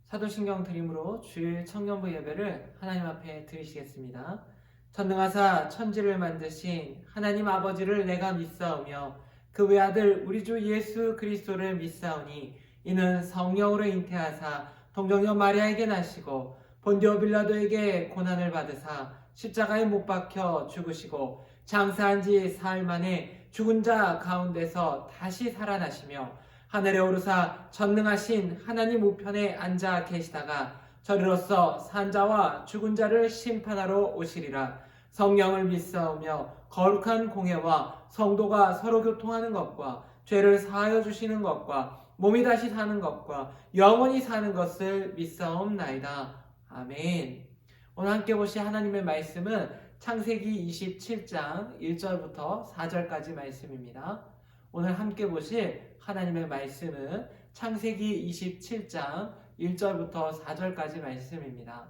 사도신경 드림으로 주일 청년부 예배를 하나님 앞에 드리시겠습니다. 전능하사 천지를 만드신 하나님 아버지를 내가 믿사오며 그 외아들 우리 주 예수 그리스도를 믿사오니 이는 성령으로 잉태하사 동정녀 마리아에게 나시고 본디오 빌라도에게 고난을 받으사 십자가에 못 박혀 죽으시고 장사한 지 사흘 만에 죽은 자 가운데서 다시 살아나시며 하늘에 오르사 전능하신 하나님 우편에 앉아 계시다가 저리로서 산자와 죽은 자를 심판하러 오시리라. 성령을 믿사오며 거룩한 공예와 성도가 서로 교통하는 것과 죄를 사하여 주시는 것과 몸이 다시 사는 것과 영원히 사는 것을 믿사옵나이다. 아멘. 오늘 함께 보실 하나님의 말씀은 창세기 27장 1절부터 4절까지 말씀입니다. 오늘 함께 보실 하나님의 말씀은 창세기 27장 1절부터 4절까지 말씀입니다.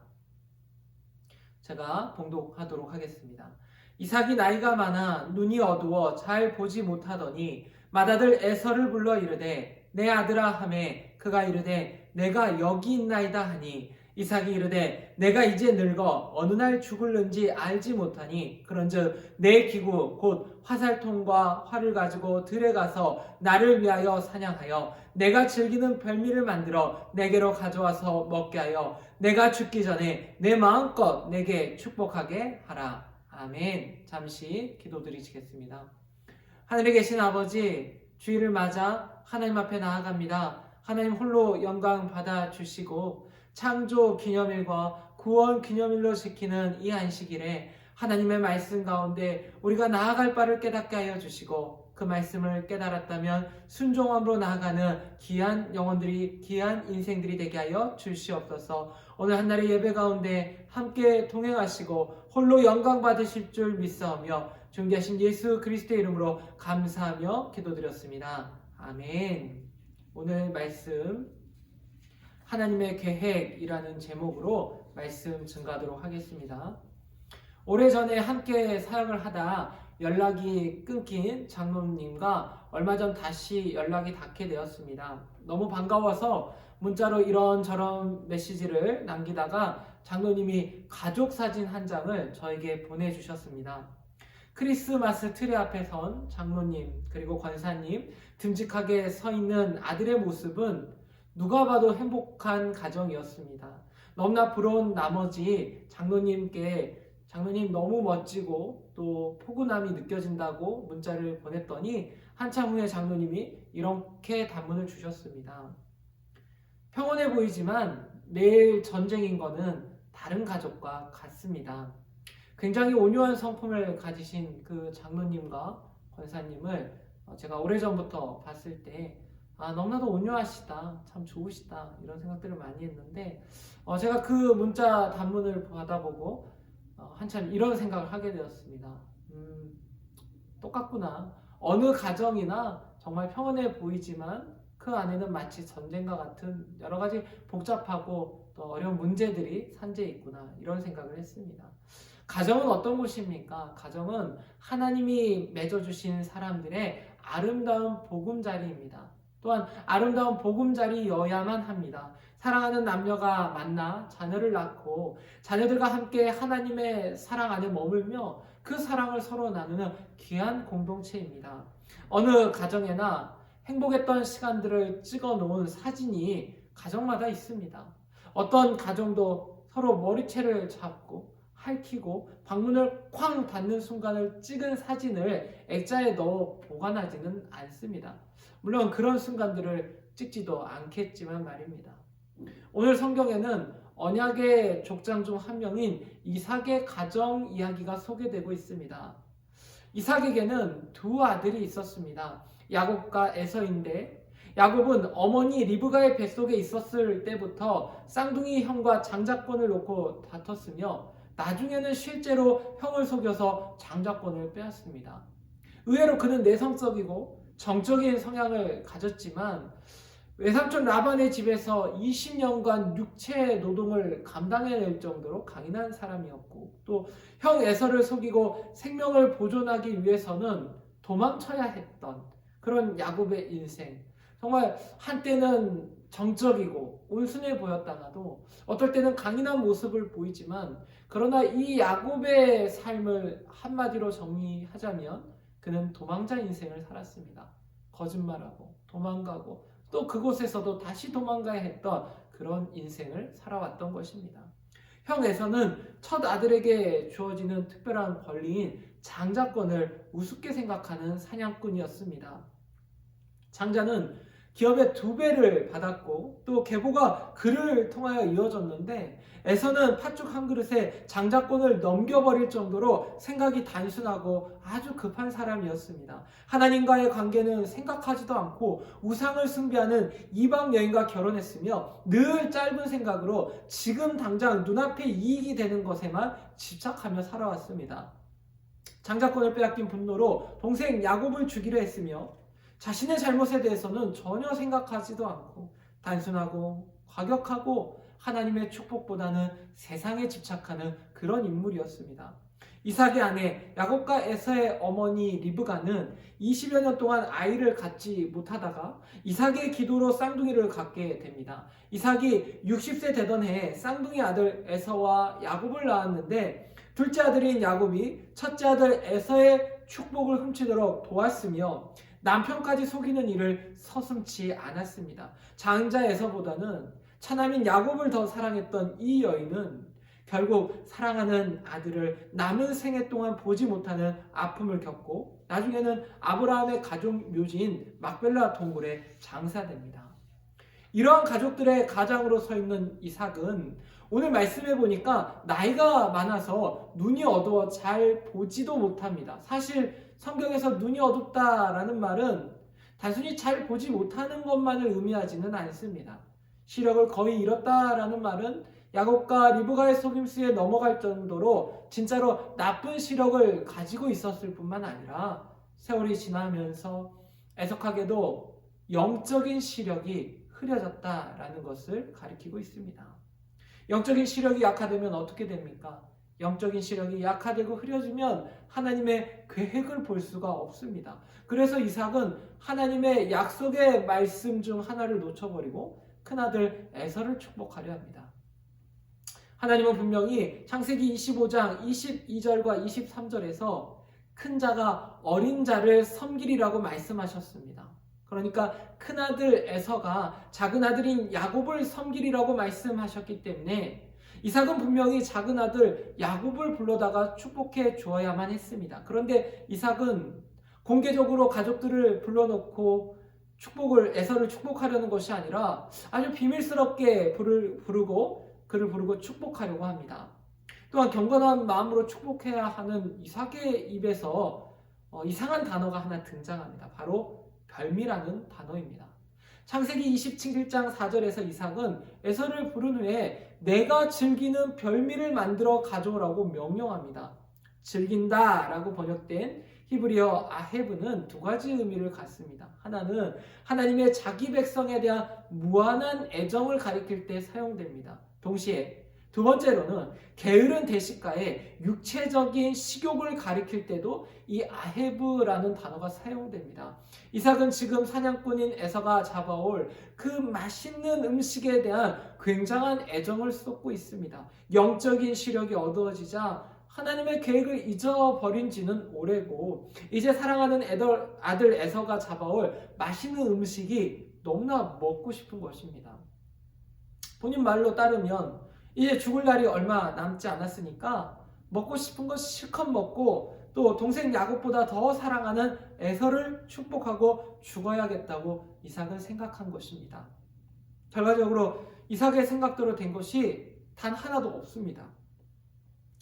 제가 봉독하도록 하겠습니다. 이삭이 나이가 많아 눈이 어두워 잘 보지 못하더니 맏아들 에서를 불러 이르되 내 아들아 하매 그가 이르되 내가 여기 있나이다 하니 이삭이 이르되 내가 이제 늙어 어느 날 죽을는지 알지 못하니 그런즉 내 기구 곧 화살통과 활을 가지고 들에 가서 나를 위하여 사냥하여 내가 즐기는 별미를 만들어 내게로 가져와서 먹게 하여 내가 죽기 전에 내 마음껏 내게 축복하게 하라. 아멘. 잠시 기도드리시겠습니다. 하늘에 계신 아버지, 주일을 맞아 하나님 앞에 나아갑니다. 하나님 홀로 영광 받아 주시고 창조 기념일과 구원 기념일로 지키는 이 안식일에 하나님의 말씀 가운데 우리가 나아갈 바를 깨닫게 하여 주시고 그 말씀을 깨달았다면 순종함으로 나아가는 귀한 영혼들이, 귀한 인생들이 되게 하여 주시옵소서. 오늘 한날의 예배 가운데 함께 동행하시고 홀로 영광 받으실 줄 믿사오며 존귀하신 예수 그리스도의 이름으로 감사하며 기도드렸습니다. 아멘. 오늘 말씀 하나님의 계획이라는 제목으로 말씀 증가하도록 하겠습니다. 오래전에 함께 사역을 하다 연락이 끊긴 장로님과 얼마 전 다시 연락이 닿게 되었습니다. 너무 반가워서 문자로 이런저런 메시지를 남기다가 장로님이 가족 사진 한 장을 저에게 보내주셨습니다. 크리스마스 트리 앞에 선 장로님 그리고 권사님 듬직하게 서 있는 아들의 모습은 누가 봐도 행복한 가정이었습니다. 너무나 부러운 나머지 장로님 너무 멋지고 또 포근함이 느껴진다고 문자를 보냈더니 한참 후에 장로님이 이렇게 단문을 주셨습니다. 평온해 보이지만 매일 전쟁인 거는 다른 가족과 같습니다. 굉장히 온유한 성품을 가지신 그 장로님과 권사님을 제가 오래전부터 봤을 때 너무나도 온유하시다, 참 좋으시다 이런 생각들을 많이 했는데 제가 그 문자 단문을 받아보고 한참 이런 생각을 하게 되었습니다. 똑같구나. 어느 가정이나 정말 평온해 보이지만 그 안에는 마치 전쟁과 같은 여러 가지 복잡하고 또 어려운 문제들이 산재해 있구나 이런 생각을 했습니다. 가정은 어떤 곳입니까? 가정은 하나님이 맺어주신 사람들의 아름다운 보금자리입니다. 또한 아름다운 보금자리여야만 합니다. 사랑하는 남녀가 만나 자녀를 낳고 자녀들과 함께 하나님의 사랑 안에 머물며 그 사랑을 서로 나누는 귀한 공동체입니다. 어느 가정에나 행복했던 시간들을 찍어 놓은 사진이 가정마다 있습니다. 어떤 가정도 서로 머리채를 잡고 핥히고 방문을 쾅 닫는 순간을 찍은 사진을 액자에 넣어 보관하지는 않습니다. 물론 그런 순간들을 찍지도 않겠지만 말입니다. 오늘 성경에는 언약의 족장 중 한 명인 이삭의 가정 이야기가 소개되고 있습니다. 이삭에게는 두 아들이 있었습니다. 야곱과 에서인데 야곱은 어머니 리브가의 뱃속에 있었을 때부터 쌍둥이 형과 장자권을 놓고 다퉜으며 나중에는 실제로 형을 속여서 장자권을 빼앗습니다. 의외로 그는 내성적이고 정적인 성향을 가졌지만 외삼촌 라반의 집에서 20년간 육체 노동을 감당해낼 정도로 강인한 사람이었고 또 형 에서를 속이고 생명을 보존하기 위해서는 도망쳐야 했던 그런 야곱의 인생, 정말 한때는 정적이고 온순해 보였다가도 어떨 때는 강인한 모습을 보이지만, 그러나 이 야곱의 삶을 한마디로 정리하자면 그는 도망자 인생을 살았습니다. 거짓말하고 도망가고 또 그곳에서도 다시 도망가야 했던 그런 인생을 살아왔던 것입니다. 형 에서는 첫 아들에게 주어지는 특별한 권리인 장자권을 우습게 생각하는 사냥꾼이었습니다. 장자는 기업의 2배를 받았고 또 계보가 그를 통하여 이어졌는데, 에서는 팥죽 한 그릇에 장자권을 넘겨버릴 정도로 생각이 단순하고 아주 급한 사람이었습니다. 하나님과의 관계는 생각하지도 않고 우상을 숭배하는 이방 여인과 결혼했으며 늘 짧은 생각으로 지금 당장 눈앞에 이익이 되는 것에만 집착하며 살아왔습니다. 장자권을 빼앗긴 분노로 동생 야곱을 죽이려 했으며 자신의 잘못에 대해서는 전혀 생각하지도 않고 단순하고 과격하고 하나님의 축복보다는 세상에 집착하는 그런 인물이었습니다. 이삭의 아내 야곱과 에서의 어머니 리브가는 20여 년 동안 아이를 갖지 못하다가 이삭의 기도로 쌍둥이를 갖게 됩니다. 이삭이 60세 되던 해에 쌍둥이 아들 에서와 야곱을 낳았는데, 둘째 아들인 야곱이 첫째 아들 에서의 축복을 훔치도록 도왔으며 남편까지 속이는 일을 서슴지 않았습니다. 장자 에서보다는 차남인 야곱을 더 사랑했던 이 여인은 결국 사랑하는 아들을 남은 생애 동안 보지 못하는 아픔을 겪고 나중에는 아브라함의 가족 묘지인 막벨라 동굴에 장사됩니다. 이러한 가족들의 가장으로 서 있는 이삭은 오늘 말씀해 보니까 나이가 많아서 눈이 어두워 잘 보지도 못합니다. 사실 성경에서 눈이 어둡다라는 말은 단순히 잘 보지 못하는 것만을 의미하지는 않습니다. 시력을 거의 잃었다라는 말은 야곱과 리브가의 속임수에 넘어갈 정도로 진짜로 나쁜 시력을 가지고 있었을 뿐만 아니라 세월이 지나면서 애석하게도 영적인 시력이 흐려졌다라는 것을 가리키고 있습니다. 영적인 시력이 약화되면 어떻게 됩니까? 영적인 시력이 약화되고 흐려지면 하나님의 계획을 볼 수가 없습니다. 그래서 이삭은 하나님의 약속의 말씀 중 하나를 놓쳐버리고 큰아들 에서를 축복하려 합니다. 하나님은 분명히 창세기 25장 22절과 23절에서 큰 자가 어린 자를 섬기리라고 말씀하셨습니다. 그러니까 큰아들 에서가 작은 아들인 야곱을 섬기리라고 말씀하셨기 때문에 이삭은 분명히 작은 아들 야곱을 불러다가 축복해 주어야만 했습니다. 그런데 이삭은 공개적으로 가족들을 불러놓고 에서를 축복하려는 것이 아니라 아주 비밀스럽게 그를 부르고 축복하려고 합니다. 또한 경건한 마음으로 축복해야 하는 이삭의 입에서 이상한 단어가 하나 등장합니다. 바로 별미라는 단어입니다. 창세기 27장 4절에서 이삭은 에서를 부른 후에 내가 즐기는 별미를 만들어 가져오라고 명령합니다. 즐긴다라고 번역된 히브리어 아헤브는 2가지 의미를 갖습니다. 하나는 하나님의 자기 백성에 대한 무한한 애정을 가리킬 때 사용됩니다. 동시에 두 번째로는 게으른 대식가의 육체적인 식욕을 가리킬 때도 이 아헤브라는 단어가 사용됩니다. 이삭은 지금 사냥꾼인 에서가 잡아올 그 맛있는 음식에 대한 굉장한 애정을 쏟고 있습니다. 영적인 시력이 어두워지자 하나님의 계획을 잊어버린 지는 오래고 이제 사랑하는 아들 에서가 잡아올 맛있는 음식이 너무나 먹고 싶은 것입니다. 본인 말로 따르면 이제 죽을 날이 얼마 남지 않았으니까 먹고 싶은 것 실컷 먹고 또 동생 야곱보다 더 사랑하는 에서를 축복하고 죽어야겠다고 이삭은 생각한 것입니다. 결과적으로 이삭의 생각대로 된 것이 단 하나도 없습니다.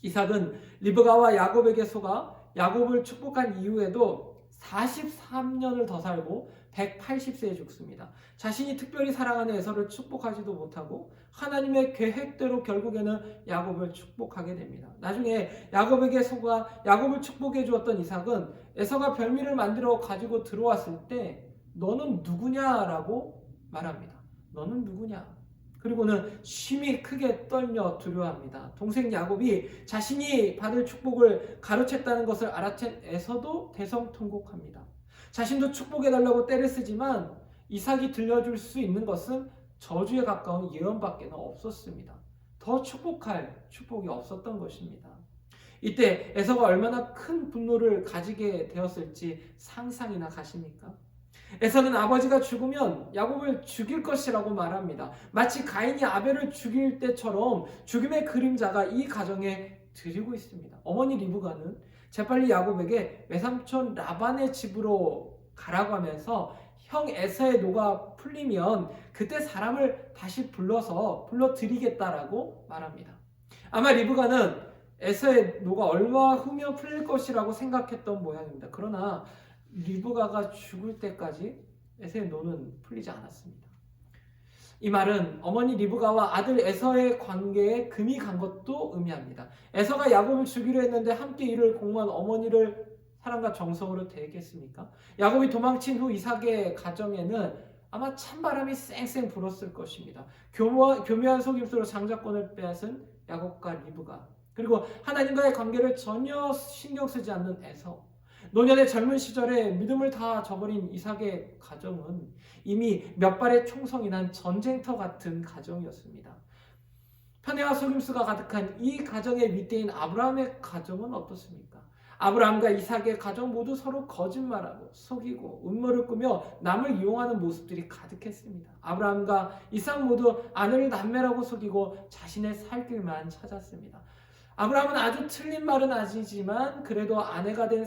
이삭은 리브가와 야곱에게 속아 야곱을 축복한 이후에도 43년을 더 살고 180세에 죽습니다. 자신이 특별히 사랑하는 에서를 축복하지도 못하고 하나님의 계획대로 결국에는 야곱을 축복하게 됩니다. 나중에 야곱에게 속아 야곱을 축복해 주었던 이삭은 에서가 별미를 만들어 가지고 들어왔을 때 너는 누구냐라고 말합니다. 너는 누구냐? 그리고는 심히 크게 떨며 두려워합니다. 동생 야곱이 자신이 받을 축복을 가로챘다는 것을 알아챈 에서도 대성통곡합니다. 자신도 축복해달라고 떼를 쓰지만 이삭이 들려줄 수 있는 것은 저주에 가까운 예언밖에는 없었습니다. 더 축복할 축복이 없었던 것입니다. 이때 에서가 얼마나 큰 분노를 가지게 되었을지 상상이나 가십니까? 에서는 아버지가 죽으면 야곱을 죽일 것이라고 말합니다. 마치 가인이 아벨을 죽일 때처럼 죽음의 그림자가 이 가정에 드리고 있습니다. 어머니 리브가는 재빨리 야곱에게 외삼촌 라반의 집으로 가라고 하면서 형 에서의 노가 풀리면 그때 사람을 다시 불러드리겠다라고 말합니다. 아마 리브가는 에서의 노가 얼마 후면 풀릴 것이라고 생각했던 모양입니다. 그러나 리브가가 죽을 때까지 에서의 노는 풀리지 않았습니다. 이 말은 어머니 리브가와 아들 에서의 관계에 금이 간 것도 의미합니다. 에서가 야곱을 죽이려 했는데 함께 일을 공모한 어머니를 사랑과 정성으로 대했겠습니까? 야곱이 도망친 후 이삭의 가정에는 아마 찬바람이 쌩쌩 불었을 것입니다. 교묘한 속임수로 장자권을 빼앗은 야곱과 리브가, 그리고 하나님과의 관계를 전혀 신경 쓰지 않는 에서, 노년의 젊은 시절에 믿음을 다 저버린 이삭의 가정은 이미 몇 발의 총성이 난 전쟁터 같은 가정이었습니다. 편애와 속임수가 가득한 이 가정의 윗대인 아브라함의 가정은 어떻습니까? 아브라함과 이삭의 가정 모두 서로 거짓말하고 속이고 음모를 꾸며 남을 이용하는 모습들이 가득했습니다. 아브라함과 이삭 모두 아내를 남매라고 속이고 자신의 살 길만 찾았습니다. 아브라함은 아주 틀린 말은 아니지만 그래도 아내가 된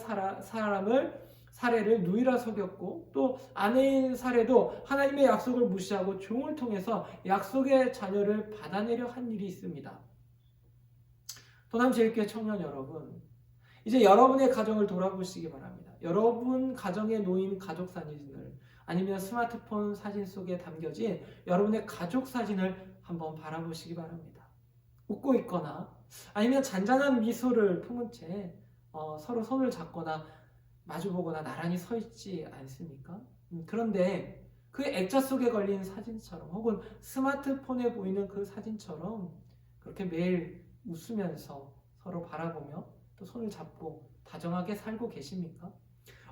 사례를 누이라 속였고, 또 아내인 사례도 하나님의 약속을 무시하고 종을 통해서 약속의 자녀를 받아내려 한 일이 있습니다. 도남제일교회 청년 여러분, 이제 여러분의 가정을 돌아보시기 바랍니다. 여러분 가정에 놓인 가족 사진을, 아니면 스마트폰 사진 속에 담겨진 여러분의 가족 사진을 한번 바라보시기 바랍니다. 웃고 있거나 아니면 잔잔한 미소를 품은 채 서로 손을 잡거나 마주보거나 나란히 서 있지 않습니까? 그런데 그 액자 속에 걸린 사진처럼, 혹은 스마트폰에 보이는 그 사진처럼 그렇게 매일 웃으면서 서로 바라보며 또 손을 잡고 다정하게 살고 계십니까?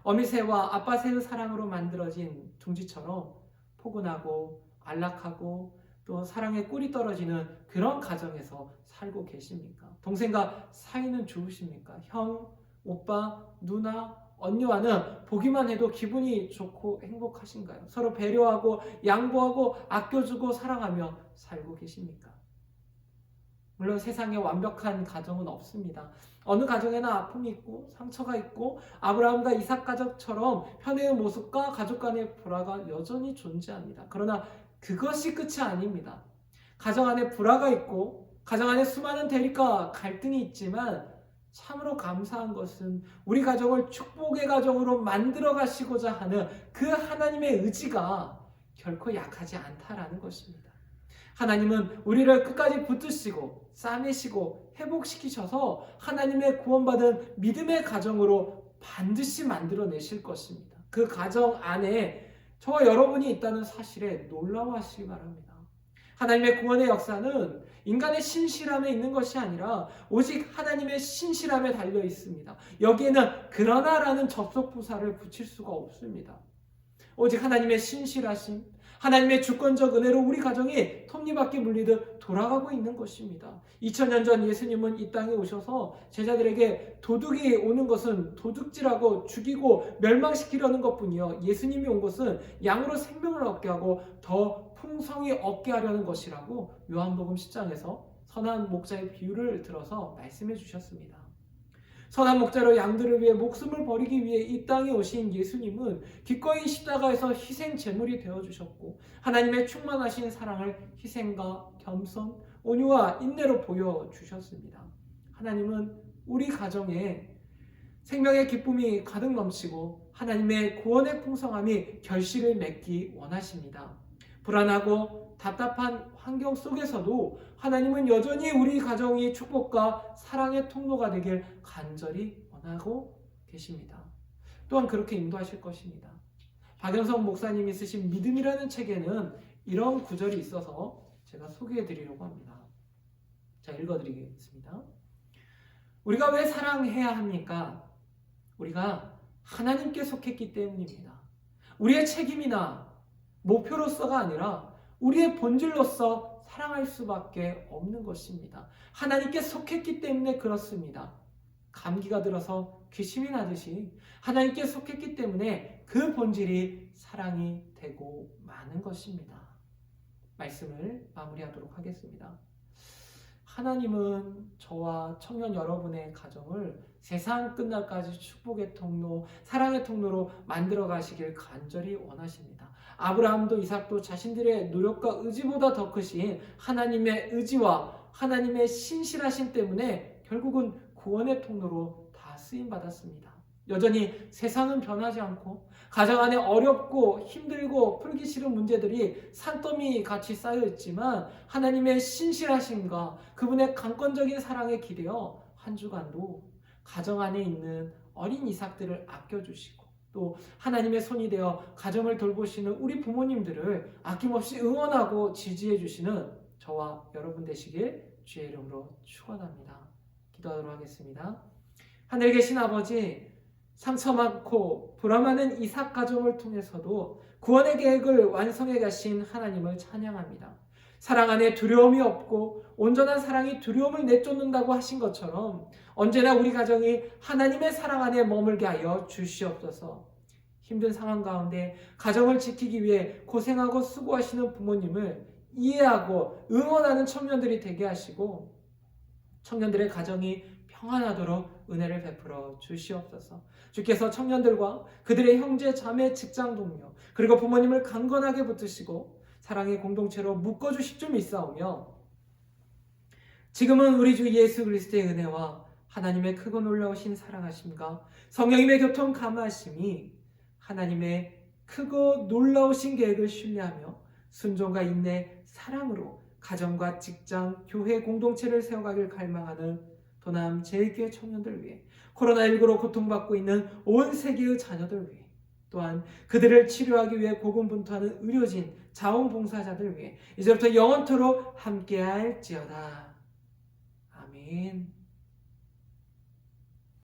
어미새와 아빠새의 사랑으로 만들어진 둥지처럼 포근하고 안락하고 또 사랑의 꿀이 떨어지는 그런 가정에서 살고 계십니까? 동생과 사이는 좋으십니까? 형, 오빠, 누나, 언니와는 보기만 해도 기분이 좋고 행복하신가요? 서로 배려하고 양보하고 아껴주고 사랑하며 살고 계십니까? 물론 세상에 완벽한 가정은 없습니다. 어느 가정에나 아픔이 있고 상처가 있고 아브라함과 이삭 가족처럼 편애의 모습과 가족 간의 불화가 여전히 존재합니다. 그러나 그것이 끝이 아닙니다. 가정 안에 불화가 있고 가정 안에 수많은 대립과 갈등이 있지만 참으로 감사한 것은 우리 가정을 축복의 가정으로 만들어 가시고자 하는 그 하나님의 의지가 결코 약하지 않다라는 것입니다. 하나님은 우리를 끝까지 붙드시고 싸매시고 회복시키셔서 하나님의 구원받은 믿음의 가정으로 반드시 만들어내실 것입니다. 그 가정 안에 저와 여러분이 있다는 사실에 놀라워하시기 바랍니다. 하나님의 구원의 역사는 인간의 신실함에 있는 것이 아니라 오직 하나님의 신실함에 달려 있습니다. 여기에는 그러나라는 접속부사를 붙일 수가 없습니다. 오직 하나님의 신실하심, 하나님의 주권적 은혜로 우리 가정이 톱니바퀴 물리듯 돌아가고 있는 것입니다. 2000년 전 예수님은 이 땅에 오셔서 제자들에게 도둑이 오는 것은 도둑질하고 죽이고 멸망시키려는 것뿐이요, 예수님이 온 것은 양으로 생명을 얻게 하고 더 풍성히 얻게 하려는 것이라고 요한복음 10장에서 선한 목자의 비유를 들어서 말씀해 주셨습니다. 선한 목자로 양들을 위해 목숨을 버리기 위해 이 땅에 오신 예수님은 기꺼이 십자가에서 희생 제물이 되어주셨고, 하나님의 충만하신 사랑을 희생과 겸손, 온유와 인내로 보여주셨습니다. 하나님은 우리 가정에 생명의 기쁨이 가득 넘치고 하나님의 구원의 풍성함이 결실을 맺기 원하십니다. 불안하고 답답한 환경 속에서도 하나님은 여전히 우리 가정이 축복과 사랑의 통로가 되길 간절히 원하고 계십니다. 또한 그렇게 인도하실 것입니다. 박영성 목사님이 쓰신 믿음이라는 책에는 이런 구절이 있어서 제가 소개해 드리려고 합니다. 자, 읽어드리겠습니다. 우리가 왜 사랑해야 합니까? 우리가 하나님께 속했기 때문입니다. 우리의 책임이나 목표로서가 아니라 우리의 본질로서 사랑할 수밖에 없는 것입니다. 하나님께 속했기 때문에 그렇습니다. 감기가 들어서 귀신이 나듯이 하나님께 속했기 때문에 그 본질이 사랑이 되고 마는 것입니다. 말씀을 마무리하도록 하겠습니다. 하나님은 저와 청년 여러분의 가정을 세상 끝날까지 축복의 통로, 사랑의 통로로 만들어 가시길 간절히 원하십니다. 아브라함도 이삭도 자신들의 노력과 의지보다 더 크신 하나님의 의지와 하나님의 신실하심 때문에 결국은 구원의 통로로 다 쓰임받았습니다. 여전히 세상은 변하지 않고 가정 안에 어렵고 힘들고 풀기 싫은 문제들이 산더미 같이 쌓여 있지만 하나님의 신실하심과 그분의 강권적인 사랑에 기대어 한 주간도 가정 안에 있는 어린 이삭들을 아껴주시고 또 하나님의 손이 되어 가정을 돌보시는 우리 부모님들을 아낌없이 응원하고 지지해 주시는 저와 여러분 되시길 주의 이름으로 축원합니다. 기도하도록 하겠습니다. 하늘에 계신 아버지, 상처 많고 불안하는 이삭 가정을 통해서도 구원의 계획을 완성해 가신 하나님을 찬양합니다. 사랑 안에 두려움이 없고 온전한 사랑이 두려움을 내쫓는다고 하신 것처럼 언제나 우리 가정이 하나님의 사랑 안에 머물게 하여 주시옵소서. 힘든 상황 가운데 가정을 지키기 위해 고생하고 수고하시는 부모님을 이해하고 응원하는 청년들이 되게 하시고 청년들의 가정이 평안하도록 은혜를 베풀어 주시옵소서. 주께서 청년들과 그들의 형제, 자매, 직장 동료 그리고 부모님을 강건하게 붙드시고 사랑의 공동체로 묶어주실 줄 믿사오며 지금은 우리 주 예수 그리스도의 은혜와 하나님의 크고 놀라우신 사랑하심과 성령님의 교통 감화하심이 하나님의 크고 놀라우신 계획을 신뢰하며 순종과 인내, 사랑으로 가정과 직장, 교회 공동체를 세워가길 갈망하는 도남 제1교회 청년들 위해 코로나19로 고통받고 있는 온 세계의 자녀들 위해 또한 그들을 치료하기 위해 고군분투하는 의료진, 자원봉사자들 위해 이제부터 영원토록 함께할지어다. 아멘.